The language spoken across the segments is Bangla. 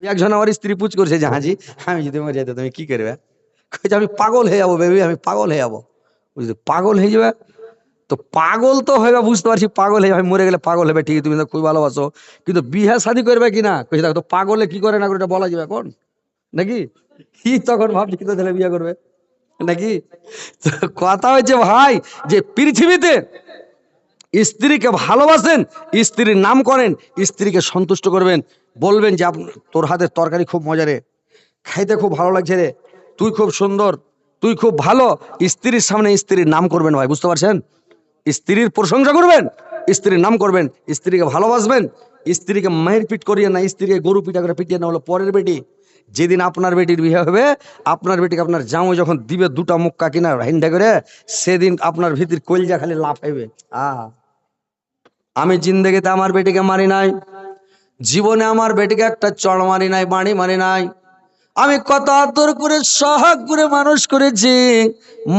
একজন আমার স্ত্রী পুজ করছে যে হাজি আমি যদি মরে যেতে তুমি কি করবে? কইছে আমি পাগল হয়ে যাবো বেবি, আমি পাগল হয়ে যাবো। বুঝলি পাগল হয়ে যাবে তো পাগল তো হবে, বুঝতে পারছি পাগল হয়ে যাবে, মরে গেলে পাগল হবে ঠিকই, তুমি তো খুব ভালোবাসো, কিন্তু বিয়ে শাদী করবে কিনা? কইছে দেখো তো পাগলে কি করে না করে এটা বলা যাবে এখন নাকি? কি তখন ভাবছি কি তো তাহলে বিয়ে করবে নাকি? তো কথা হচ্ছে ভাই যে পৃথিবীতে স্ত্রীকে ভালোবাসেন, স্ত্রীর নাম করেন, স্ত্রীকে সন্তুষ্ট করবেন, বলবেন যে তোর হাতের তরকারি খুব মজা রে, খাইতে খুব ভালো লাগছে রে, তুই খুব সুন্দর, তুই খুব ভালো। স্ত্রীর সামনে স্ত্রীর নাম করবেন ভাই, বুঝতে পারছেন? স্ত্রীর প্রশংসা করবেন, স্ত্রীর নাম করবেন, স্ত্রীকে ভালোবাসবেন, স্ত্রীকে মায়ের পিট করিয়ে না, স্ত্রীকে গরু পিটা করে পিটিয়ে না হলো পরের বেটি। যেদিন আপনার বেটির বিয়ে হবে, আপনার বেটিকে আপনার জামাই যখন দিবে দুটা মুক্কা কিনা হিন্ডা করে, সেদিন আপনার ভিতর কলজা খালি লাফ হবে। আমি জিন্দেগিতে আমার বেটিকে মারি নাই, জীবনে আমার বেটিকে একটা চড় মারি নাই, বাড়ি মারি নাই। আমি কত আদর করে সোহাগ করে মানুষ করেছি।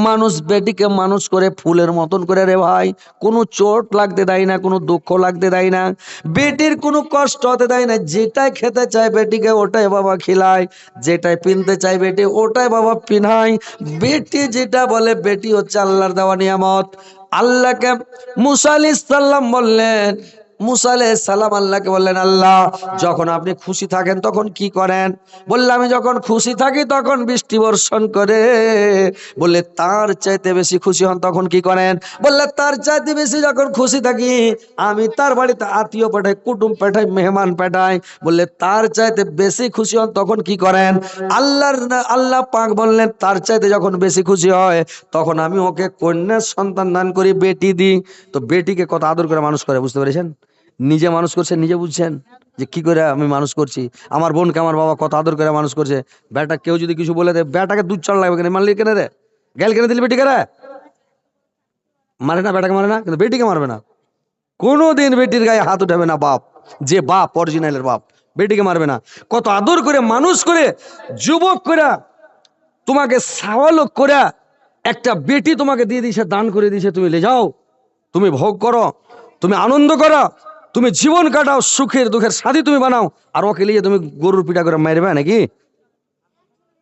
মানুষ বেটিকে মানুষ করে ফুলের মতন করে রে ভাই, কোনো চোট লাগতে দেয় না, কোনো দুঃখ লাগতে দেয় না, বেটির কোনো কষ্ট হতে দেয় না। যেটাই খেতে চায় বেটিকে ওটাই বাবা খিলায়, যেটাই পিনতে চায় বেটি ওটাই বাবা পিনায়। বেটি যেটা বলে, বেটি হচ্ছে আল্লাহর দেওয়া নিয়ামত। আল্লাহকে মুসা আলাইহিস সালাম বললেন, মুসা আলাইহিস সালাম আল্লাহকে বললেন, আল্লাহ যখন আপনি খুশি থাকেন তখন কি করেন? বললে আমি যখন খুশি থাকি তখন বৃষ্টি বর্ষণ করে। বললে তার চাইতে বেশি খুশি হন তখন কি করেন? বললে তার চাইতে বেশি যখন খুশি থাকি আমি তার বাড়িতে আত্মীয় পাঠাই, কুটুম পাঠাই, মেহমান পাঠাই। বললে তার চাইতে বেশি খুশি হন তখন কি করেন? আল্লাহ পাক বললেন তার চাইতে যখন বেশি খুশি হয় তখন আমি ওকে কন্যা সন্তান দান করি, বেটি দিই। তো বেটিকে কত আদর করে মানুষ করে, বুঝতে পেরেছেন? নিজে মানুষ করছেন, নিজে বুঝছেন যে কি করে আমি মানুষ করছি। আমার বোনকে আমার বাবা কত আদর করে মানুষ করছে। বেটা কেউ যদি কিছু বলে দেয়, বেটাকে দুধ চড় লাগবে কেন, মানলি কেন রে, গেল কেন দিলি বেটিকে রে? মারে না, বেটাকে মারে না, কিন্তু বেটিকে মারবে না। কোনোদিন বেটির গায়ে হাত উঠাবে না বাপ, যে বাপ অরিজিনালের বাপ, বেটিকে মারবে না। কত আদর করে মানুষ করে যুবক করে তোমাকে সাওয়ালক করে একটা বেটি তোমাকে দিয়ে দিয়েছে, দান করে দিয়েছে, তুমি লে যাও, তুমি ভোগ করো, তুমি আনন্দ করো, তুমি জীবন কাটাও, সুখের দুঃখের সাথী তুমি বানাও, আর ওকে নিয়ে তুমি গরুর পিঠা করে মারবে নাকি?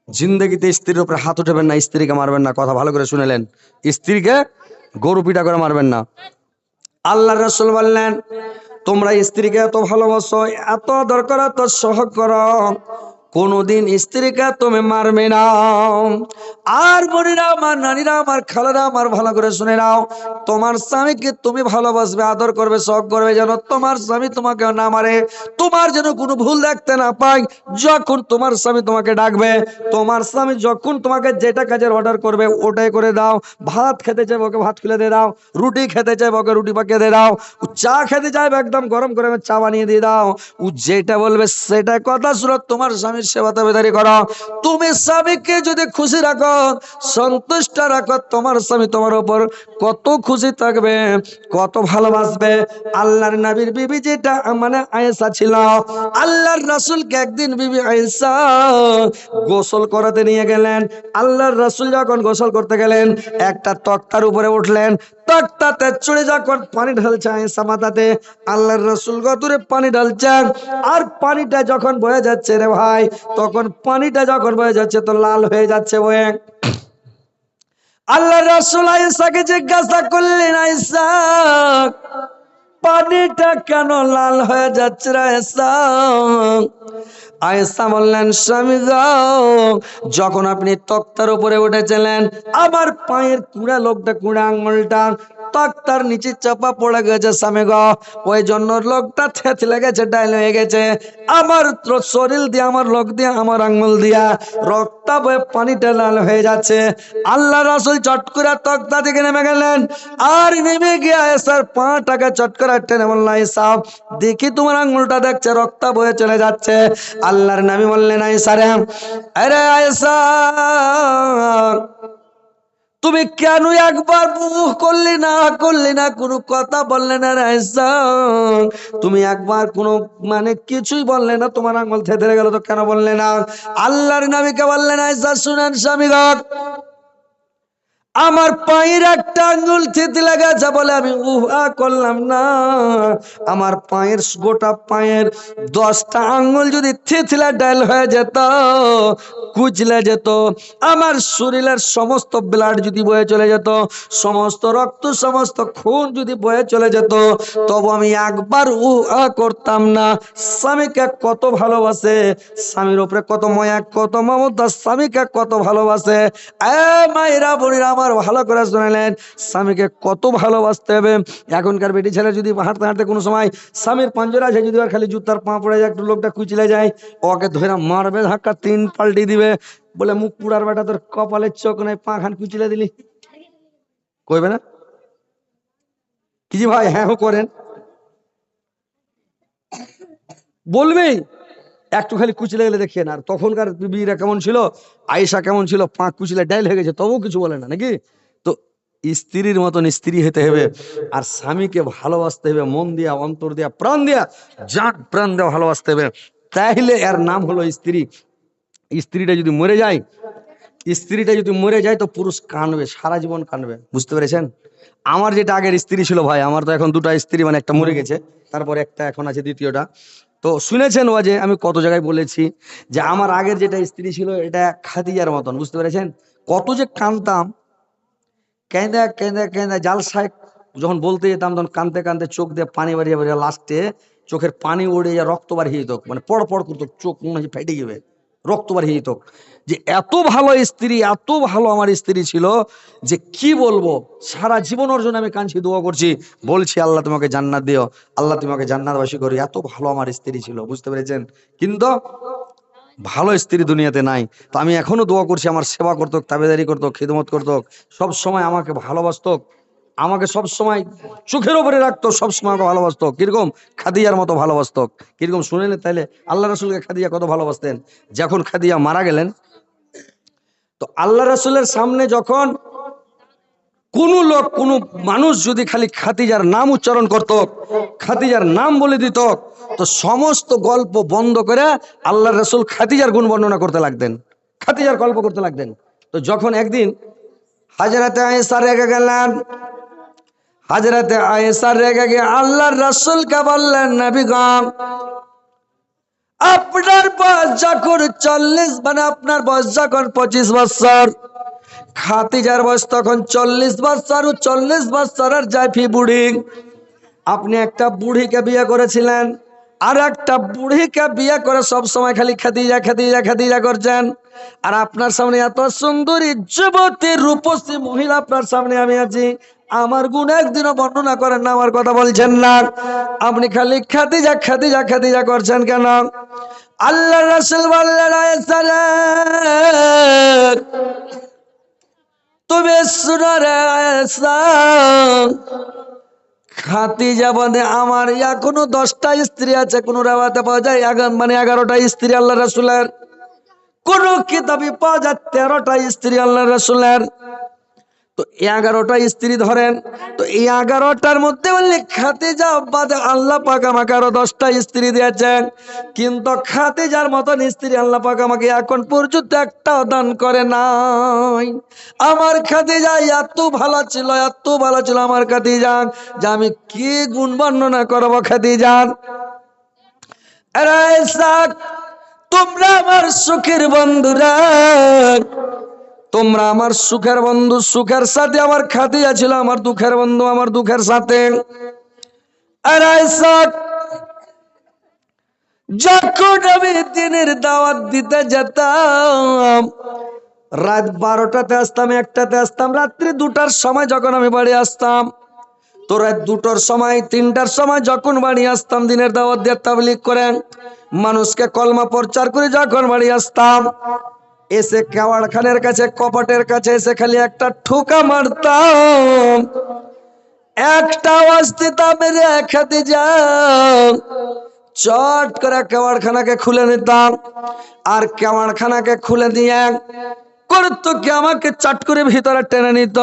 জিন্দগিতে স্ত্রীর উপরে হাত উঠাবেন না, স্ত্রীকে মারবেন না, কথা ভালো করে শুনেলেন, স্ত্রীকে গরু পিঠা করে মারবেন না। আল্লাহর রাসূল বললেন তোমরা স্ত্রীকে এত ভালোবাসো, এত দরকার, এত সহগ করো, কোনদিন স্ত্রীকে তুমি মারবে না। আর বোনেরা আমার, নারীরা আমার, খালারা আমার, ভালো করে শুনে নাও, তোমার স্বামীকে তুমি ভালোবাসবে, আদর করবে, সহগ করবে, যেন তোমার স্বামী তোমাকে না মারে, তোমার যেন কোনো ভুল দেখতে না পাই। যখন তোমার স্বামী তোমাকে ডাকবে, তোমার স্বামী যখন তোমাকে যেটা কাজের অর্ডার করবে ওটাই করে দাও। ভাত খেতে চাইবে ওকে ভাত খুলে দিয়ে দাও, রুটি খেতে চাইবে ওকে রুটি পাকিয়ে দিয়ে দাও, ও চা খেতে চাইবে একদম গরম করে চা বানিয়ে দিয়ে দাও। ও যেটা বলবে সেটা কথা শুনো, তোমার স্বামীর সেবা তাবেদারি করো। তুমি স্বামীকে যদি খুশি রাখো, সন্তুষ্ট রাখো, তোমার স্বামী তোমার উপর কত খুশি থাকবে, কত ভালোবাসবে। আল্লাহর নবীর বিবি যেটা মানে আয়েশা ছিল, আল্লাহর রাসূলকে একদিন বিবি আয়েশা গোসল করাতে নিয়ে গেলেন। আল্লাহর রাসূল যখন গোসল করতে গেলেন, একটা তক্তার উপরে উঠলেন, তক্তাতে চড়ে যখন পানি ঢালছে আয়েশা মাথাতে, আল্লাহর রাসূল গতরে পানি ঢালছেন, আর পানিটা যখন বয়ে যাচ্ছে রে ভাই, তখন পানিটা যখন বয়ে যাচ্ছে তো লাল হয়ে যাচ্ছে বয়ে। আল্লাহর রাসূল আয়েশাকে জিজ্ঞাসা করলেন, আয়েশা পানিটা কেন লাল হয়ে যাচ্ছে রে আয়েশা? আয়েশা বললেন, স্বামী গো, যখন আপনি তক্তার উপরে উঠেছিলেন আমার পায়ের কুড়া লোকটা, কুড়া আঙুলটা তক্তার নিচে চাপা পড়ে গেছে স্বামী গো, ওই জন্য লোকটা থেতলে গেছে, ডাইল হয়ে গেছে। আমার শরীর দিয়ে, আমার লোক দিয়ে, আমার আঙুল দিয়া রক্ত বয়ে পানিটা লাল হয়ে যাচ্ছে। আল্লাহ রাসূল চট করে তক্তা থেকে নেমে গেলেন, আর নেমে গিয়ে আয়েশার পাটাকে চট করে টেনে বললেন, আয়েশা দেখি তোমার আঙুলটা দেখছে রক্ত বয়ে চলে যাচ্ছে। আল্লাহর নবী বললেন, আয়েশা রে, আরে আয়েশা তুমি কেন একবার মুখ করলি না, কোনো কথা বললে না রে আয়েশা? তুমি একবার কোনো মানে কিছুই বললে না, তোমার আঙুল থেতলে গেল তো কেন বললে না? আল্লাহর নবীকে বললেন, আয়েশা শুনেন স্বামীগণ, আমার পায়ের একটা আঙ্গুল থেতলে গেছে বলে আমি উহা করলাম না। আমার পায়ের গোটা পায়ের 10টা আঙ্গুল যদি থেতলে ডাল হয়ে যেত, কুচলে যেত, আমার শরীরের সমস্ত ব্লাড যদি বয়ে চলে যেত, সমস্ত রক্ত সমস্ত খুন যদি বয়ে চলে যেত, তবু আমি একবার উহা করতাম না। স্বামীকে কত ভালোবাসে, স্বামীর উপরে কত মায়া কত মমতা, স্বামীকে কত ভালোবাসে। মায়েরা বোনেরা আমার ভালো করে শুনলেন, স্বামীকে কত ভালোবাসতে হবে। এখনকার বেটি ছেলে যদি হাঁটতে হাঁটতে কোনো সময় স্বামীর পাঞ্জরা আছে, যদি আর খালি জুতার পা পড়ে যায়, একটু লোকটা কুচলে যায়, ওকে ধরে মারবে, ধাক্কা 3 পাল্টি দিবে, বলে মুখ পুরার বেটা তোর কপালের চোখ নাই, পা খান কুচলে দিলি, কইবে না কি জি ভাই? হ্যাঁ করেন, বলবেই একটু খালি কুচলে গেলে দেখিয়ে না। আর তখনকার বিবিরা কেমন ছিল, আয়েশা কেমন ছিল, পা কুচলে ডাইল হয়ে গেছে তবুও কিছু বলে না নাকি? তো স্ত্রীর মতন স্ত্রী হতে হবে, আর স্বামীকে ভালোবাসতে হবে মন দিয়া, অন্তর দিয়া, প্রাণ দিয়া, জান প্রাণ দেওয়া ভালোবাসতে হবে। তাইলে এর নাম হলো স্ত্রী। স্ত্রীটা যদি মরে যায়, স্ত্রীটা যদি মরে যায় তো পুরুষ কানবে, সারা জীবন কানবে, বুঝতে পেরেছেন? আমার যেটা আগের স্ত্রী ছিল ভাই, আমার তো এখন 2টা স্ত্রী, মানে একটা মরে গেছে, তারপর একটা এখন আছে দ্বিতীয়টা। তো শুনেছেন ও যে আমি কত জায়গায় বলেছি যে আমার আগের যেটা স্ত্রী ছিল এটা খাদিজার মতন, বুঝতে পেরেছেন? কত যে কানতাম, কেঁদে কেঁদে কেঁদে জালসায় যখন বলতে যেতাম তখন কানতে কানতে চোখ দিয়ে পানি বাড়িয়ে বাড়িয়ে লাস্টে চোখের পানি উড়ে যা রক্ত বাড়িয়ে যেত, মানে পড় পড় করতো, চোখ মনে হয় ফেটে যাবে, রক্ত বাড়িয়ে যেত। যে এত ভালো স্ত্রী, এত ভালো আমার স্ত্রী ছিল যে কি বলবো, সারা জীবন ওর জন্য আমি কাঁদছি, দোয়া করছি, বলছি আল্লাহ তোমাকে জান্নাত দিও, আল্লাহ তোমাকে জান্নাতবাসী করি। এত ভালো আমার স্ত্রী ছিল, বুঝতে পেরেছেন? কিন্তু ভালো স্ত্রী দুনিয়াতে নাই। তো আমি এখনো দোয়া করছি আমার সেবা করতো, তাবেদারি করতো, খিদমত করতো, সব সময় আমাকে ভালোবাসতো, আমাকে সব সময় চোখের উপরে রাখতো, সব সময় আমাকে ভালোবাসতো, কিরকম খাদিজার মতো ভালোবাসতো। কিরকম শুনেন তাইলে? আল্লাহ রাসূলকে খাদিজা কত ভালোবাসতেন। যখন খাদিজা মারা গেলেন, তো আল্লাহ রাসূলের সামনে যখন কোন লোক, কোন মানুষ যদি খালি খাদিজার নাম উচ্চারণ করত, খাদিজার নাম বলে দিত, তো সমস্ত গল্প বন্ধ করে আল্লাহ রাসূল খাদিজার গুণ বর্ণনা করতে লাগতেন, খাদিজার গল্প করতে লাগতেন। তো যখন একদিন হযরতে আয়েশা রেগে গেলেন, হযরতে আয়েশা রেগে গিয়ে আল্লাহর রাসূলকে বললেন, নবী গো, আপনার বয়স যখন 40, মানে আপনার বয়স যখন 25 বছর, খাদিজার বয়স তখন 40 বছর, 40 বছরের জাইফি বুড়ি। আপনি একটা বুড়িকে বিয়ে করেছিলেন, আর একটা বুড়িকে বিয়ে করে সব সময় খালি খাদিজা খাদিজা খাদিজা করছেন। আর আপনার সামনে এত সুন্দরী যুবতী রূপসী মহিলা আপনার সামনে আমি আছি, আমার গুণ একদিনও বর্ণনা করেন না, আমার কথা বলছেন না, আপনি খালি খাদিজা খাদিজা খাদিজা করছেন কেন? আল্লাহ রাসূল বললেন, আয়েশা রে, তুমি শুনো রে আয়েশা, খাদিজা বলে আমার এখনো 10টা স্ত্রী আছে, কোন রাওয়াতে পাওয়া যায় মানে 11টা স্ত্রী আল্লাহ রাসূলের, কোন কিতাবে পাওয়া যায় 13টা স্ত্রী আল্লাহ রাসূলের। তো 11টা স্ত্রী ধরেন, তো এই 11টার মধ্যে বললে খাদিজা বাদে আল্লাহ পাক আমাকে আরো 10টা স্ত্রী দিয়েছেন, কিন্তু খাদিজার মতন স্ত্রী আল্লাহ পাক আমাকে এখন পর্যন্ত একটাও দান করে নাই। আমার খাদিজা এত ভালো ছিল, এত ভালো ছিল আমার খাদিজা, যে আমি কি গুণ বর্ণনা করবো খাদিজার। আরে ইসহাক, তোমরা আমার সুখের বন্ধুরা, তোমরা আমার সুখের বন্ধু, সুখের সাথে আমার খাদিজা ছিল আমার দুঃখের বন্ধু, আমার দুঃখের সাথে। আর ইসহাক, যখন আমি দিনের দাওয়াত দিতে যেতাম, রাত 12টাতে আসতাম, 1টাতে আসতাম, রাত্রি 2টার সময় যখন আমি বাড়ি আসতাম, তো রাত 2টার সময় 3টার সময় যখন বাড়ি আসতাম, দিনের দাওয়াত দিয়ে তাবলীগ করে মানুষকে কলমা প্রচার করে যখন বাড়ি আসতাম, এসে কেওয়াড়খানের কাছে, কপাটের কাছে এসে খালি একটা ঠোকা মারতাম, একটা আওয়াজ দিতাম, মেরে খাদিজা, চট করে কেওয়াড়খানাকে খুলে নিতাম, আর কেওয়াড়খানাকে খুলে দিয়ে করতো কি, আমাকে চট করে ভিতরে টেনে নিত,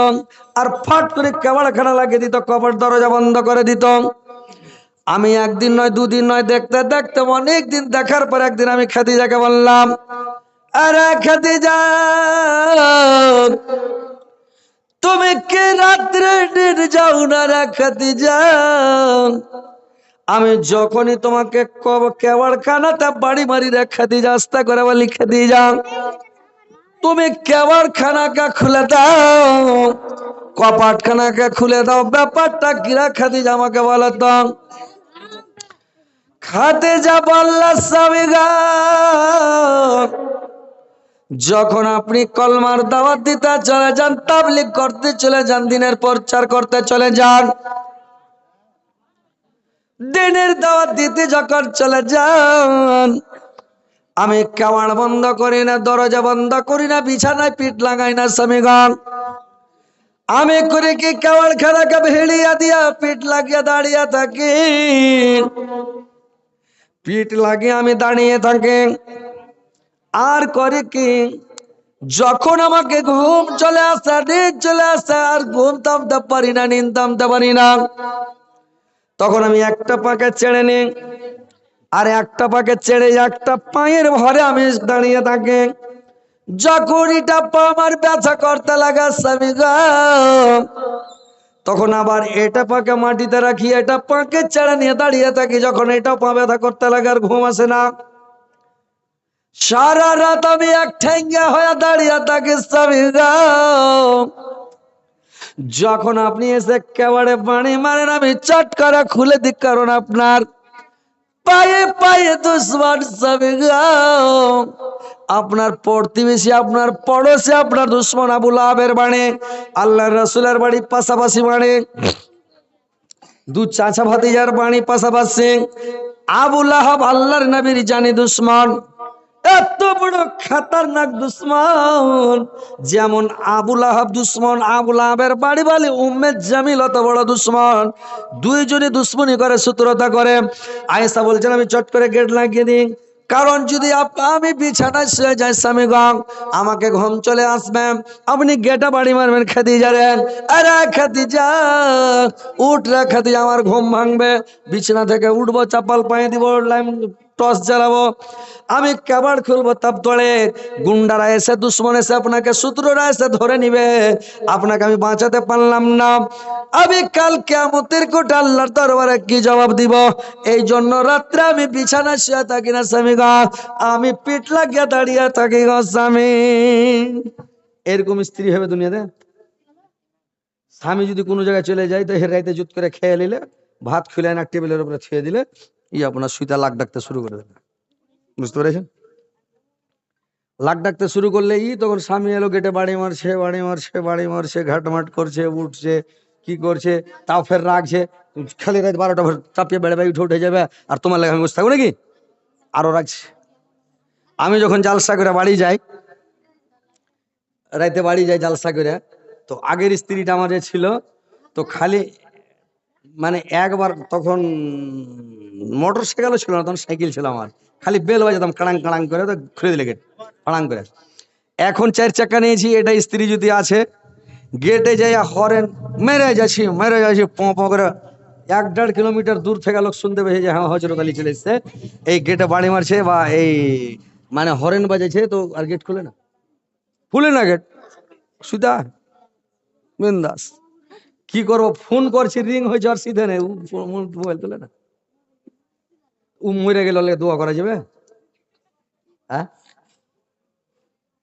আর ফাট করে কেওয়াড়খানা লাগিয়ে দিত, কপাট দরজা বন্ধ করে দিত। আমি একদিন নয়, দুদিন নয়, দেখতে দেখতে অনেক দিন দেখার পর একদিন আমি খাদিজাকে বললাম, আরে খাদিজা, তুমি কে রাত্রে যাও না রাখাতে যাও, আমি যখনই তোমাকে কেওয়ার খানাটা বাড়ি বাড়ি রেখা দিয়ে রাস্তা করে আবার লিখে দিয়ে যাও, তুমি কেওয়ার খানাকে খুলে দাও, কপাট খানাকে খুলে দাও, ব্যাপারটা কি রাখা দিয়ে আমাকে বলো তো। খাতে যা বললা স্বামী গা, যখন আপনি কলমার দাওয়াত দিতে চলে যান, তাবলীগ করতে চলে যান, দিনের প্রচার করতে চলে যান, দিনের দাওয়াত দিতে যখন চলে যান, আমি কেওয়াড় বন্ধ করি না, দরজা বন্ধ করি না, বিছানায় পিঠ লাগাই না স্বামীগণ, আমি করে কি কেওয়াড় খানাকে ভেড়িয়া দিয়া পিঠ লাগিয়ে দাঁড়িয়ে থাকি, পিঠ লাগিয়ে আমি দাঁড়িয়ে থাকি। আর করে কি, যখন আমাকে ঘুম চলে আসে, নিদ চলে আসে, আর ঘুম থামতে পারি না, নিদ থামতে পারি না, তখন আমি একটা পাকে ছেড়ে নিই, আর একটা পাকে ছেড়ে একটা পায়ের ভরে আমি দাঁড়িয়ে থাকি। যখন এটা পা আমার ব্যথা করতে লাগা স্বামী গো, তখন আবার এটা পাকে মাটিতে রাখি, এটা পাকে ছেড়ে নিয়ে দাঁড়িয়ে থাকি। যখন এটা পা ব্যথা করতে লাগে আর ঘুম আসে না, সারা রাত আমি এক ঠেঙ্গা হয়ে দাঁড়িয়ে থাকি স্বামী গো। যখন আপনি এসে কেবারে বাড়ি মারেন, আমি চট করে খুলে দিই, কারণ আপনার পায়ে পায়ে দুশ্মন স্বামী গো। আপনার প্রতিবেশী, আপনার পড়োশী, আপনার দুশ্মন আবু লাহাবের বাড়ি, আল্লাহর রাসূলের বাড়ি পাশাপাশি বাড়ি, দু চাচা ভাতিজার বাড়ি পাশাপাশি। আবু লাহাব আল্লাহর নবীর জানি দুশ্মন, এত বড় খতরনাক দুশ্মন, যেমন আবু লাহাব দুশ্মন, আবু লাহাবের বাড়ি বালি উম্মে জামিল অত বড় দুশ্মন। দুইজনে দুশ্মনী করে, শত্রুতা করে। আয়েশা বলছেন আমি চট করে গেট লাগিয়ে দিই, কারণ যদি আমি বিছানায় শুয়ে যাই স্বামী গং, আমাকে ঘুম চলে আসবে, আপনি গেটা বাড়ি মারবেন খাদিজা রে, আরে খাদিজা উঠ রে খাদিজা, আমার ঘুম ভাঙবে, বিছানা থেকে উঠবো, চাপাল পায়ে দিব, টর্চ জ্বালাবো, আমি কেবাড় খুলবো, তাপ তোলে গুন্ডারা এসে, দুশ্মন এসে, আপনাকে শত্রুরা এসে ধরে নিবে, আপনাকে আমি বাঁচাতে পারলাম না, আমি কাল কিয়ামতের কোঠা আল্লাহর দরবারে কি জবাব দিব। এই জন্য রাত্রে আমি বিছানায় শুয়ে থাকি না স্বামী গো, আমি পিঠ লাগিয়ে দাঁড়িয়ে থাকি গো স্বামী। এরকম স্ত্রী হবে দুনিয়াতে। স্বামী যদি কোনো জায়গায় চলে যায়, তো রাইতে জুত করে খেয়ে নিলে, ভাত খুলে না টেবিলের উপরে ছুঁয়ে দিলে, আপনার সুইতা লাগ ডাকতে শুরু করে দেবে। বুঝতে পেরেছেন? লাগ ডাকতে শুরু করলে তখন স্বামী এলো, গেটে বাড়ি মারছে, বাড়ি মারছে, বাড়ি মারছে, ঘাটমাট করছে, উঠছে, কি করছে, তাও ফের রাখছে, খালি রাত 12টা ভোর চাপিয়ে বেড়ে উঠে উঠে যাবে, আর তোমার লাগে আমি বসে থাকবো নাকি, আরো রাখছে। আমি যখন জালসা করে বাড়ি যাই, রাইতে বাড়ি যাই জালসা করে, তো আগের স্ত্রীটা আমার যে ছিল, তো খালি মানে একবার, তখন মোটর সাইকেলও ছিল না, তখন সাইকেল ছিল আমার, খালি বেল বাজাতাম কাড়াং কাড়াং করে, তো খুলে দিলে গেট কাড়াং করে। এখন 4 চাকা নিয়েছি, এটা স্ত্রী যদি আছে, গেটে যাই হরেন মেরে যাচ্ছি, পঁ পঁ করে, 1-1.5 কিলোমিটার দূর থেকে লোক শুনতে পেয়েছে যে হ্যাঁ হজরত আলী চলে এসছে, এই গেটে বাড়ি মারছে বা এই মানে হরেন বাজেছে, তো আর গেট খুলে না, খুলে না গেট, সুদা বিন্দাস। কি করবো, ফোন করছি, রিং হয়েছে, আর সিধে নেই, মোবাইল তুলে না, মরে গেল দোয়া করা যাবে? হ্যাঁ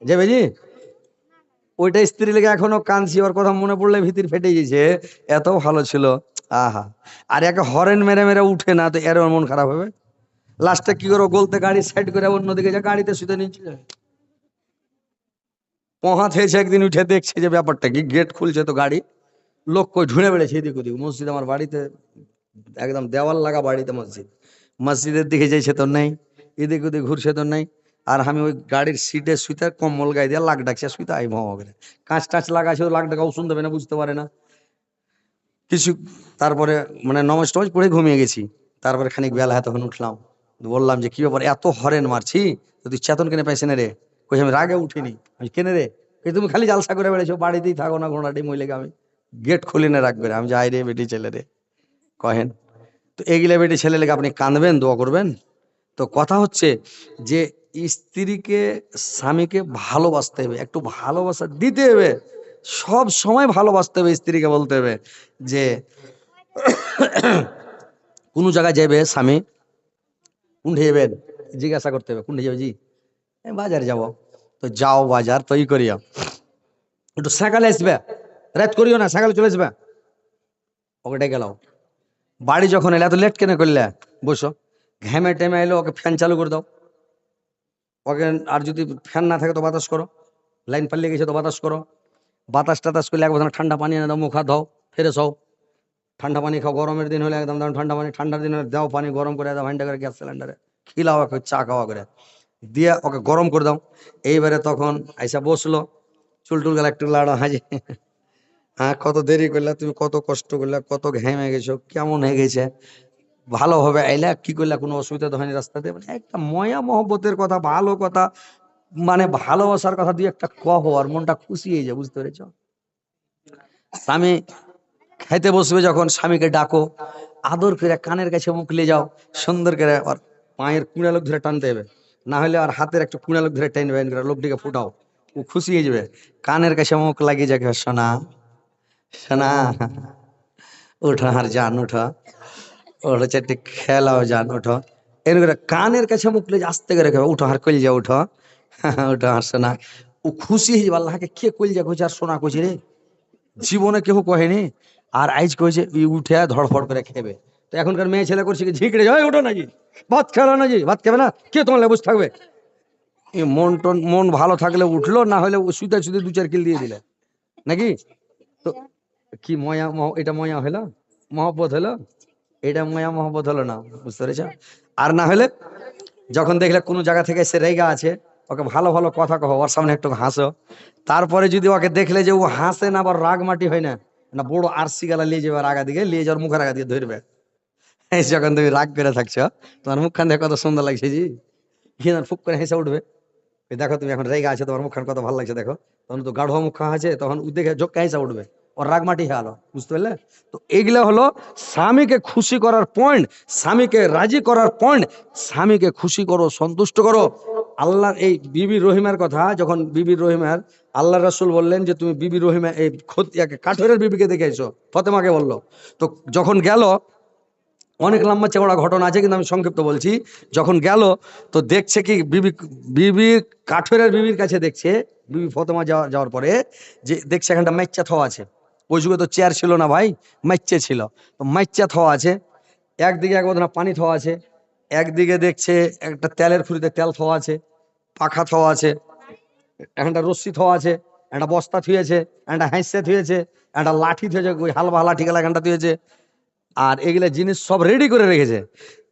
যাবে জি। ওইটা স্ত্রী লেগে এখনো কাঁদছি, ওর কথা মনে পড়লে ভিতর ফেটে গেছে, এত ভালো ছিল। আহা, আর একে হরেন মেরে মেরে উঠে না, তো এর মন খারাপ হবে। লাস্টে কি করবো, গলতে গাড়ি সাইড করে অন্যদিকে যা, গাড়িতে শুতে নিয়েছিল, পহাত হয়েছে। একদিন উঠে দেখছে যে ব্যাপারটা কি, গেট খুলছে তো গাড়ি, লোক কই ঢুঁড়ে বেড়েছে এদিক ওদিক। মসজিদ আমার বাড়িতে একদম দেওয়াল লাগা বাড়িতে মসজিদ, মসজিদের দিকে যাইছে তো নেই, এদিক ওদিক ঘুরছে তো নেই। আর আমি ওই গাড়ির সিটে শুইতে কম্বল গায়ে দিয়ে লাগ ডাকছে, শুইতে আই ভাও করে, কাঁচ টাচ লাগাছে, লাগ ডাকাও শুনতে পারে না, বুঝতে পারে না কিছু। তারপরে মানে নমাজ টমাজ পড়ে ঘুমিয়ে গেছি। তারপরে খানিক বেলা হয়, তখন উঠলাম, বললাম যে কি ব্যাপার, এত হরেন মারছি, তো তুই চেতন কেনে পাইছে না রে? কইছে আমি রাগে উঠিনি। আমি কেনে রে? তুমি খালি জালসা করে বেড়েছো, বাড়িতেই থাকো না, ঘোড়াটি মহিলাকে আমি গেট খুলে না রাখবে রে। আমি যাই রে বেটি ছেলে রে, কহেন তো এগুলা বেটি ছেলে লেগে আপনি কাঁদবেন, দোয়া করবেন। তো কথা হচ্ছে যে স্ত্রীকে, স্বামীকে ভালোবাসতে হবে, একটু ভালোবাসা দিতে হবে। সব সময় ভালোবাসতে হবে, স্ত্রীকে বলতে হবে যে কোনো জায়গায় যাবে স্বামী, কোনঠে যাবেন জিজ্ঞাসা করতে হবে, কোনঠে যাবে জি, বাজারে যাব, তো যাও বাজার তো ই করিও, একটু সকালে আসবে, রাত করিও না, সকালে চলে আসবে, ওকে ডেকে গেল। বাড়ি যখন এলে এত লেট কেন করলে, বসো, ঘেমে টেমে এলো, ওকে ফ্যান চালু করে দাও, ওকে, আর যদি ফ্যান না থাকে তো বাতাস করো, লাইন পাল্লে গেছে তো বাতাস করো, বাতাস টাতাস করলে একবার ঠান্ডা পানি এনে দাও, মুখ হাত ধোও, ফেরে সও, ঠান্ডা পানি খাও, গরমের দিন হলে একদম ঠান্ডা পানি, ঠান্ডার দিন হলে দাও পানি গরম করে দাও, ভান্ডা করে গ্যাস সিলিন্ডারে খিলাও, ওকে চা খাওয়া করে দিয়ে ওকে গরম করে দাও। এইবারে তখন আইসা বসলো, চুল টুল গেলে একটু লাড়া, হাজি, হ্যাঁ কত দেরি করলে তুমি, কত কষ্ট করলে, কত ঘেমে গেছো, কেমন হয়ে গেছে, ভালোভাবে আইলা, কি করলে, কোনো অসুবিধা তো হয়নি রাস্তাতে, মানে একটা ময়া মহব্বতের কথা, ভালো কথা, মানে ভালোবাসার কথা দুই একটা কহ, আর মনটা খুশি হয়ে যায়, বুঝতে পেরেছ? স্বামী খাইতে বসবে যখন, স্বামীকে ডাকো, আদর করে কানের কাছে মুখ নিয়ে যাও, সুন্দর করে, আর পায়ের কুড়া লোক ধরে টানতে হবে, না হলে আর হাতের একটা কুড়া লোক ধরে টেনবে, লোকটিকে ফুটাও, ও খুশি হয়ে যাবে, কানের কাছে মুখ লাগিয়ে যাকে, সোনা সোনা, উঠো আর জান উঠো, ওর হচ্ছে একটি খেলাও জান উঠো, এর করে কানের কাছে মুখ লিয়ে আস্তে করে রেখে, উঠো আর কলজা উঠো, উঠো আর সোনা, ও খুশি হয়ে যাবে, আল্লাহকে কে কলজা কইছে আর সোনা কইছে রে, জীবনে কেউ কহেনি, আর আইজ কইছে ই উঠে ধড়ফড় করে খেবে। তো এখনকার মেয়ে ছেলে করছে কি, ঝিঁকড়ে যায়, ওঠো নাকি ভাত খেলো নাকি, ভাত খাবে না, কে তোমার লেবুস থাকবে, এই মন টন, মন ভালো থাকলে উঠলো, না হলে শুতে শুতে দু চার কিল দিয়ে দিলে নাকি। তো কি ময়া এটা ময়া হলো, মহব্বত হলো, এটা ময়া মহব্বত হলো না, বুঝতে পেরেছ? আর না হলে যখন দেখলে কোনো জায়গা থেকে সে রেগা আছে, ওকে ভালো ভালো কথা কहो, ওর সামনে একটু হাসো, তারপরে যদি ওকে দেখলে যে ও হাসে না, আবার রাগ মাটি হয় না, না বড় আরসি গালা নিয়ে যাবে, আগা দিকে নিয়ে যাওয়ার, মুখের আগা দিয়ে ধরবে, এই যখন তুমি রাগ করে থাকছো, তোমার মুখখান দেখে কত সুন্দর লাগছে জি, ঘিয়ে ফুক করে হেসে উঠবে, এই দেখো তুমি এখন রেগা আছে, তোমার মুখখান কত ভালো লাগছে দেখো, তখন তো গাঢ় মুখ আছে, তখন ও দেখে জোক্কা হেসে উঠবে, ওর রাগ মাটি হয়ে আলো, বুঝতে পারলে? তো এইগুলা হলো স্বামীকে খুশি করার পয়েন্ট, স্বামীকে রাজি করার পয়েন্ট, স্বামীকে খুশি করো, সন্তুষ্ট করো। আল্লাহ এই বিবি রহিমার কথা, যখন বিবি রহিমার আল্লাহ রাসূল বললেন যে তুমি বিবি রহিমা এই কাঠের বিবিকে দেখে এসো, ফতেমাকে বললো, তো যখন গেল, অনেক লম্বা চওড়া ঘটনা আছে, কিন্তু আমি সংক্ষিপ্ত বলছি, যখন গেল তো দেখছে কি, বিবি বিবি কাঠের বিবির কাছে দেখছে, বিবি ফতেমা যাওয়ার পরে, যে দেখছে এখানটা মাইচ্চা থোয়া আছে, ওই যুগে তো চেয়ার ছিল না ভাই, মাইচ্চে ছিল, তো মাইচ্চা থোয়া আছে, একদিকে এক বদনা পানি থোয়া আছে, একদিকে দেখছে একটা তেলের খুঁড়িতে তেল থোয়া আছে, পাখা থোয়া আছে, একটা রশ্মি থোয়া আছে, একটা বস্তা থুয়েছে, একটা হাঁসে থুয়েছে, একটা লাঠি থুয়েছে, ওই হালবা লাঠি গেলা এখানটা থুয়েছে, আর এগুলা জিনিস সব রেডি করে রেখেছে।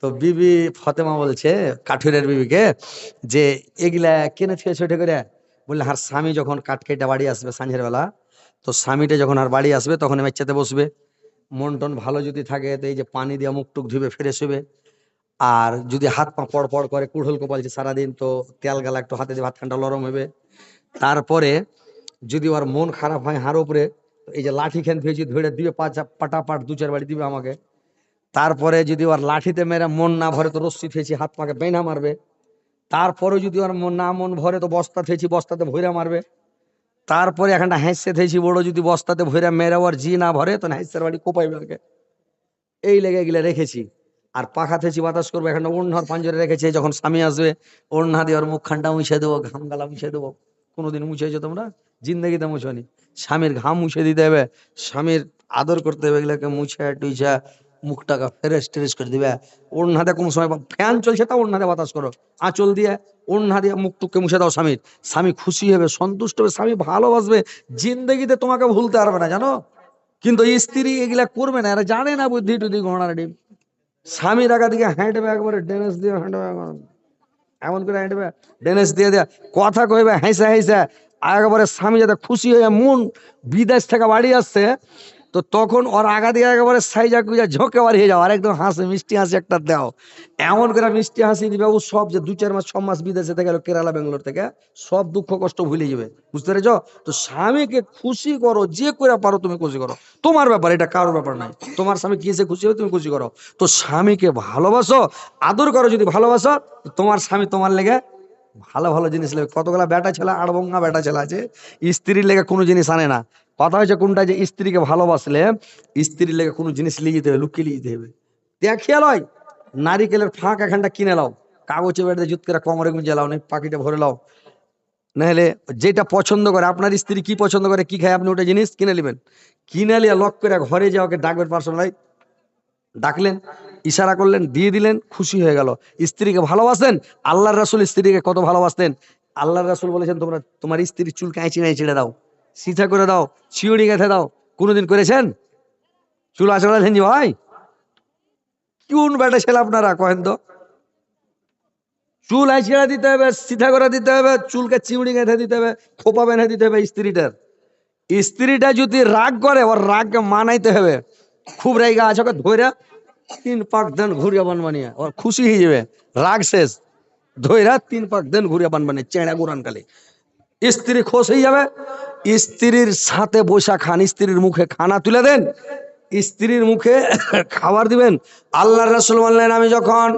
তো বিবি ফতেমা বলছে কাঠুরের বিবিকে যে এগুলা কেনে থুয়েছে ওইটা করে, বললে আর স্বামী যখন কাঠ কেটে বাড়ি আসবে সাঁঝের বেলা, তো স্বামীটা যখন আর বাড়ি আসবে তখন বাচ্চাতে বসবে, মন টন ভালো যদি থাকে তো এই যে পানি দিয়ে মুখ টুক ধুবে ফ্রেশ হবে, আর যদি হাত পা পড় পড় করে কুড়হল কপালছে সারাদিন, তো তেল গালা একটু হাতে দিয়ে ভাত খানটা লরম হবে। তারপরে যদি ওর মন খারাপ হয় হার উপরে, তো এই যে লাঠি খেন ফেয়েছি ধরে দিবে, পাটা পাট দু চার বাড়ি দিবে আমাকে। তারপরে যদি ওর লাঠিতে মেরে মন না ভরে, তো রশ্মি থেছি হাত পাকে বেনা মারবে। তারপরে যদি ওর মন ভরে, তো বস্তা থেছি বস্তাতে ভৈরা মারবে। তারপরে এখানটা হাঁসে থেছি বড়, যদি বস্তাতে ভৈরা মেরে ওর জি না ভরে, তো হাঁসের বাড়ি কোপাইবে ওকে। এই লেগে গেলে রেখেছি। আর পাখা থেছি বাতাস করবো, এখানটা ওড়নার পাঞ্জরে রেখেছি, যখন স্বামী আসবে ওড়না দিয়ে ওর মুখখানটা মুছে দেবো, ঘাম গালা মুছে দেবো। কোনোদিন মুছেছো তোমরা? জিন্দগিতে মুছোনি। স্বামীর ঘাম মুছে দিতে হবে, স্বামীর আদর করতে হবে, এগুলোকে মুছে টুইছা মুখটাকে ফ্রেশ ট্রেশ করে দিবে। ওড়নাতে কোনো সময় ফ্যান চলছে তা ওড়নাতে বাতাস করো, আঁচল দিয়ে ওড়না দিয়ে মুখ টুককে মুছে দাও স্বামীর, স্বামী খুশি হবে, সন্তুষ্ট হবে, স্বামী ভালোবাসবে, জিন্দগিতে তোমাকে ভুলতে পারবে না, জানো? কিন্তু স্ত্রী এগুলা করবে না, এরা জানে না বুদ্ধি টুদ্ধি ঘোড়ার ডিম। স্বামীর আগা দিকে হাঁটবে, একবারে ডেনেস দিয়ে হাঁটবে, এমন করে হাঁটবে, ডেনেস দিয়ে দেয়া কথা কইবে হাইসা হাইসা, একবারে স্বামী যাতে খুশি হয়ে মন বিদেশ থেকে বাড়ি আসছে, তো তখন ওর আগা দিয়ে একেবারে সাইজা কুইজা ঝোঁকে বাড়িয়ে যাও, আর একদম হাসি মিষ্টি হাসি একটা দাও, এমন করে মিষ্টি হাসি দিবে, ও সব যে দু চার মাস ছ মাস বিদেশে থেকে গেলো, কেরালা বেঙ্গালোর থেকে, সব দুঃখ কষ্ট ভুলে যাবে, বুঝতে পেরেছো? তো স্বামীকে খুশি করো, যে করে পারো তুমি খুশি করো, তোমার ব্যাপার, এটা কারোর ব্যাপার নাই, তোমার স্বামী কিসে খুশি হবে তুমি খুশি করো। তো স্বামীকে ভালোবাসো, আদর করো, যদি ভালোবাসো তো তোমার স্বামী তোমার লেগে ভালো ভালো জিনিস নেবে। কতগুলা বেটা ছেলে আড়বঙ্গা বেটা ছেলে আছে স্ত্রীর লেগে কোনো জিনিস আনে না। কথা হচ্ছে কোনটা, যে স্ত্রীকে ভালোবাসলে স্ত্রীর লেগে কোনো জিনিস নিয়ে যেতে হবে, লুকিয়ে নিয়ে যেতে হবে। দেখিয়ে লয়, নারিকেলের ফাঁক এখানটা কিনে লাও, কাগজে বেড়ে জুত করে কোমরে গুঁজে লাও, নেই পাখিটা ভরে লাও, নাহলে যেটা পছন্দ করে, আপনার স্ত্রী কি পছন্দ করে কি খায় আপনি ওটা জিনিস কিনে নেবেন, কিনে নিয়ে লক করে ঘরে যাও, ওকে ডাকবেন পার্সোনাল, ডাকলেন, ইশারা করলেন, দিয়ে দিলেন, খুশি হয়ে গেল। স্ত্রীকে ভালোবাসেন, আল্লাহর রাসূল স্ত্রীকে কত ভালোবাসতেন। আল্লাহর রাসূল বলেছেন তোমরা তোমার স্ত্রীর চুল কাঁচি নাই ছেড়ে দাও, সিধা করে দাও, শিউড়ি গেঁথে দাও। কোনোদিন করেছেন? চুল আঁচড়ালেন যে ভাই? কোন বেটা ছেলে আপনারা কহেন তো? চুল আঁচড়া দিতে হবে, সিধা করে দিতে হবে, চুলকে চিউড়ি গেঁথে দিতে হবে, খোপা বেঁধে দিতে হবে স্ত্রীটার। স্ত্রীটা যদি রাগ করে ওর রাগকে মানাইতে হবে। খুব রেগা আছে, ওকে ধরে 3 পাক দেন ঘুরিয়া বান বানিয়ে, ওর খুশি হয়ে যাবে, রাগ শেষ। ধৈরা 3 পাক দেন ঘুরিয়া বান বানিয়ে চেঁড়া গুরান কালে স্ত্রী খুশ হয়ে যাবে। স্ত্রীর সাথে বসা খান, স্ত্রীর মুখে খানা তুলে দেন, স্ত্রীর মুখে খাবার দিবেন। আল্লাহর রাসূল বললেন, আমি যখন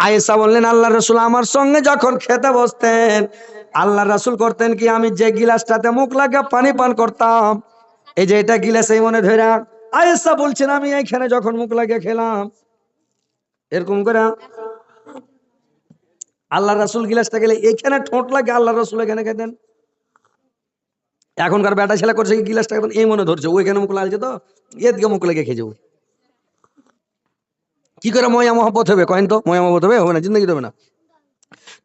আয়েশা বললেন আল্লাহর রাসূল আমার সঙ্গে যখন খেতে বসতেন, আল্লাহর রাসূল করতেন কি, আমি যে গিলাসটাতে মুখ লাগিয়ে পানি পান করতাম, এই যে এটা গিলাস, এই মনে ধরে আয়েশা বলছেন আমি এইখানে যখন মুখ লাগিয়ে খেলাম, এরকম করে আল্লাহর রাসূল গিলাসটা গেলে এখানে ঠোঁট লাগে, আল্লাহর রাসূল এখানে খেতেন। এখনকার বেটা ছেলে করছে কি, গিলাসটা এখন এই মনে ধরছে, ওইখানে মুখ লাগছে তো এদিকে মুখ লেগে খেয়ে যাবো। কি করে ময়া মহব্বত হবে কয়েন তো? ময়া মহব্বত হবে? হবে না, জিন্দগি হবে না।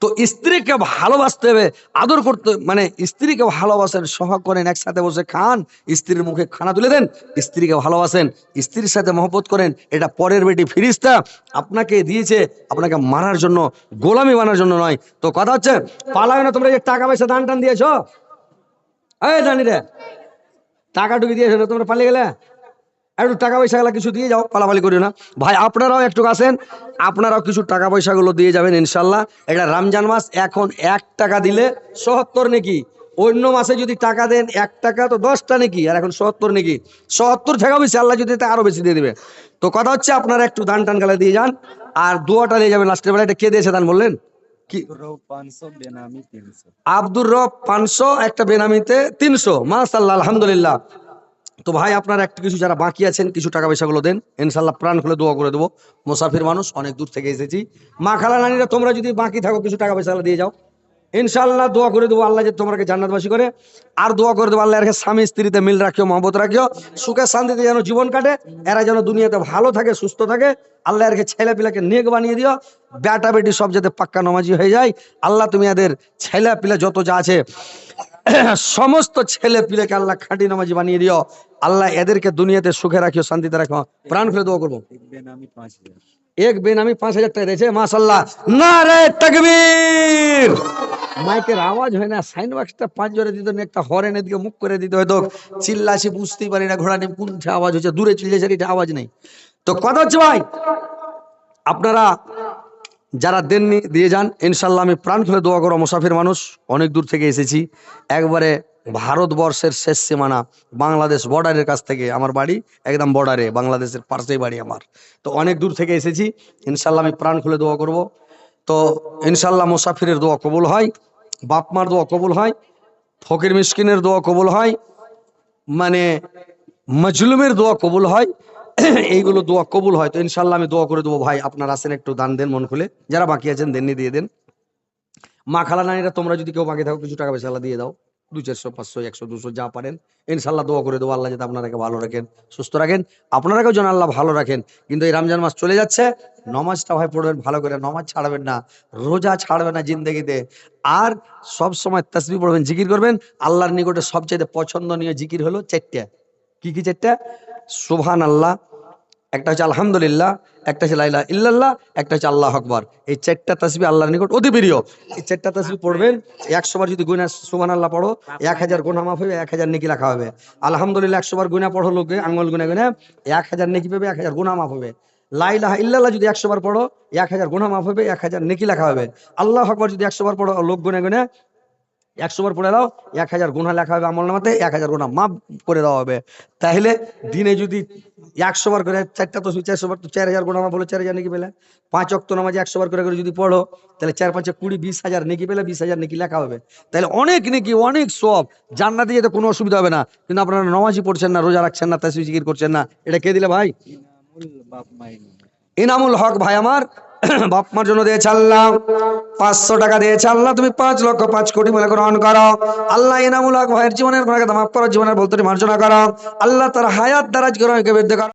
তো স্ত্রীকে ভালোবাসতে হবে, আদর করতে, মানে স্ত্রীকে ভালোবাসেন, সহাগ করেন, একসাথে বসে খান, স্ত্রীর মুখে খানা তুলে দেন, স্ত্রীকে ভালোবাসেন, স্ত্রীর সাথে মহব্বত করেন। এটা পরের বেটি ফিরিস্তা আপনাকে দিয়েছে আপনাকে মারার জন্য, গোলামি বানার জন্য নয়। তো কথা হচ্ছে পালাবে না। তোমরা যে টাকা পয়সা দান টান দিয়েছ, এই জানি রে, টাকা টুকি দিয়েছো না, তোমরা পালিয়ে গেলে, একটু টাকা পয়সা গুলো কিছু দিয়ে যাও, পালাপালি করিও না। ভাই আপনারাও একটু আসেন, আপনারাও কিছু টাকা পয়সা গুলো দিয়ে যাবেন ইনশাল্লাহ। এটা রমজান মাস, এখন 1 টাকা দিলে 70 নাকি, অন্য মাসে যদি টাকা দেন 1 টাকা তো 10টা নাকি, আর এখন 70 নাকি, 70 টাকা বেশি, আল্লাহ যদি দিতে আরো বেশি দিয়ে দিবে। তো কথা হচ্ছে আপনারা একটু দান টান গালে দিয়ে যান, আর দোয়াটা দিয়ে যাবেন লাস্টের বেলা। এটা কে দিয়েছে দান বললেন? কি? আব্দুর রব 500, একটা বেনামিতে 300। মাশাআল্লাহ, আলহামদুলিল্লাহ। তো ভাই আপনারা একটু কিছু যারা বাকি আছেন কিছু টাকা পয়সা গুলো দেন, ইনশাল্লাহ প্রাণ খুলে দোয়া করে দেবো। মুসাফির মানুষ, অনেক দূর থেকে এসেছি। মা খালা নানিরা তোমরা যদি বাকি থাকো কিছু টাকা পয়সা দিয়ে যাও, ইনশাল্লাহ দোয়া করে দেবো আল্লাহ যে তোমাকে জান্নাতবাসী করে। আর দোয়া করে দেবো আল্লাহ এর স্বামী স্ত্রীতে মিল রাখিও, মহব্বত রাখিও, সুখে শান্তিতে যেন জীবন কাটে, এরা যেন দুনিয়াতে ভালো থাকে, সুস্থ থাকে। আল্লাহ এর ছেলে পিলাকে নেক বানিয়ে দিও, বেটা বেটি সব যাতে পাক্কা নামাজি হয়ে যায়। আল্লাহ তুমি এদের ছেলে পিলা যত যা আছে সমস্ত ছেলে পিলেকে আল্লাহ খাঁটি নামাজি বানিয়ে দিও। আল্লাহ এদেরকে দুনিয়াতে সুখে রাখিও, শান্তিতে রাখো। প্রাণ খুলে দোয়া করবো। এক বেনামি 5,000 টাকা দিয়েছে, মাশাআল্লাহ, নারে তাকবীর। মাইকের আওয়াজ হয় না, সাইন বক্সটা 5 জোরে দিত না, একটা হরেন এদিকে মুখ করে দিতে হয়তো, চিল্লাছি বুঝতেই পারি না ঘোড়া নেই কোন আওয়াজ হচ্ছে, দূরে চিল্লেছে এটা আওয়াজ নেই। তো কথা হচ্ছে ভাই আপনারা যারা দেননি দিয়ে যান, ইনশাল্লাহ আমি প্রাণ খুলে দোয়া করো। মুসাফির মানুষ, অনেক দূর থেকে এসেছি, একবারে ভারতবর্ষের শেষ সীমানা, বাংলাদেশ বর্ডারের কাছ থেকে আমার বাড়ি, একদম বর্ডারে, বাংলাদেশের পাশেই বাড়ি আমার। তো অনেক দূর থেকে এসেছি, ইনশাল্লাহ আমি প্রাণ খুলে দোয়া করব। তো ইনশাল্লাহ মুসাফিরের দোয়া কবুল হয়, বাপ মার দোয়া কবুল হয়, ফকির মিসকিনের দোয়া কবুল হয়, মানে মজলুমের দোয়া কবুল হয়, এইগুলো দোয়া কবুল হয়। তো ইনশাল্লাহ আমি দোয়া করে দেবো। ভাই আপনারা আসেন, একটু দান দেন মন খুলে, যারা বাকি আছেন দেননি দিয়ে দেন। মা খালা নানিরা তোমরা যদি কেউ বাকি থাকো কিছু টাকা পয়সা দিয়ে দাও, 200, 400, 500, 100, 200 যা পারেন। ইনশাল্লাহ দোয়া করে দেবো আল্লাহ যাতে আপনারাকে ভালো রাখেন, সুস্থ রাখেন, আপনারাকেও যেন আল্লাহ ভালো রাখেন। কিন্তু এই রমজান মাস চলে যাচ্ছে, নমাজটা ভাই পড়বেন ভালো করে, নমাজ ছাড়বেন না, রোজা ছাড়বেন না জিন্দেগিতে। আর সব সময় তাসবিহ পড়বেন, জিকির করবেন। আল্লাহর নিকটে সবচেয়ে পছন্দনীয় জিকির হলো 4টা। কি কি 4টা? সুবহান আল্লাহ, একটা হচ্ছে আলহামদুলিল্লাহ, একটা হচ্ছে লা ইলাহা ইল্লাল্লাহ, একটা হচ্ছে আল্লাহু আকবার। এই 4টা তাসবিহ আল্লাহর নিকট অতি প্রিয়। এই 4টা তাসবিহ পড়বেন, 100 বার যদি গুনাহ সুবহানাল্লাহ পড়ো 1000 গুনাহ মাফ হবে, 1000 নেকি লেখা হবে। আলহামদুলিল্লাহ 100 বার গুনাহ পড়ো লোকে আঙ্গুল গুনাহ গুনাহ 1000 নেকি পাবে, 1000 গুনাহ মাফ হবে। লা ইলাহা ইল্লাল্লাহ যদি 100 বার পড়ো 1000 গুনাহ মাফ হবে, 1000 নেকি লেখা হবে। আল্লাহু আকবার যদি 100 বার পড়ো লোক গুনাহ গুনাহ 100 বার পড়ে দাও, 1000 গুণা লেখা হবে আমল নামাতে, 1000 গুণা মাফ করে দেওয়া হবে। তাহলে দিনে যদি 100 বার করে, 4টা তসবিহ 400 বার, তো 4000 গুণা মাফ হলো, 4000 নেকি পেলে। 5 ওয়াক্ত নামাজ 100 বার করে করে যদি পড়ো, তাহলে 4 5 20 20,000 নেকি পেলে, 20,000 নেকি লেখা হবে। তাহলে অনেক নেকি, অনেক সব, জান্নাতে যেতে কোনো অসুবিধা হবে না। কিন্তু আপনারা নামাজই পড়ছেন না, রোজা রাখছেন না, তাসবিহ জিকির করছেন না, এটা কে দিলে ভাই? ইনামুল হক ভাই আমার বাপ মার জন্য দিয়েছে আল্লাহ 500 টাকা দিয়েছে আল্লাহ, তুমি 5 লক্ষ 5 কোটি বলে গ্রহণ করো। আল্লাহ ইনামুল হক ভাইয়ের জীবনের গুনাহকে মাফ করো, জীবনের ভুল ত্রুটি মার্জনা করো। আল্লাহ তার হায়াত দারাজ করো, বৃদ্ধি করো।